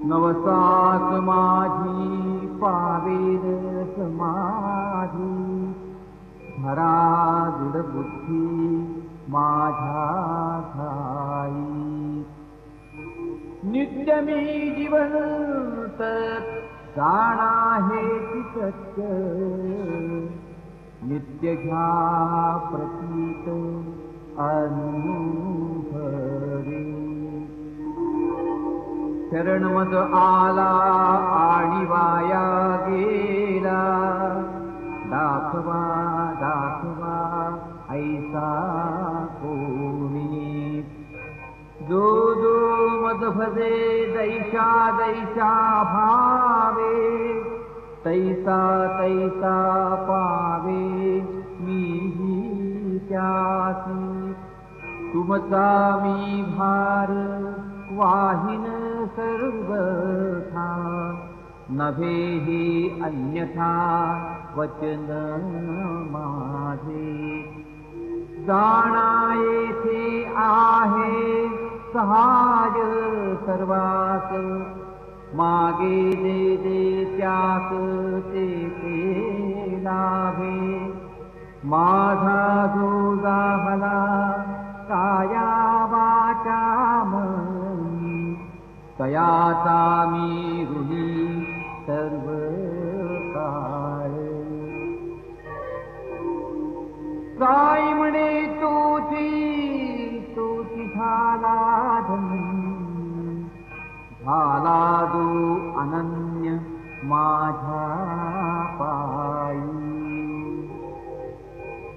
नवसास माझी पावेल समाधी, धरा दृढ बुद्धी माझ्या ठाई. नित्य मी जीवंत जाणा हेची सत्य, नित्य घ्या प्रतीत अनुभवी. शरण मज आला आणि वाया गेला, दाखवा दाखवा ऐसा कोणी. जो जो मज भजे दैशा दैशा भावे, तैसा तैसा पावे मीही त्यासी. तुमचा मी भार वाहिन सर्वथा, नभे हि अन्यथा वचन माझे. जाणा येथे आहे सहाय सर्वास, मागे दे दे त्यास ते लाभे. माझा जो जाहला काया वाचा मनी, तयाचा मी ऋणी सर्व काळ. काय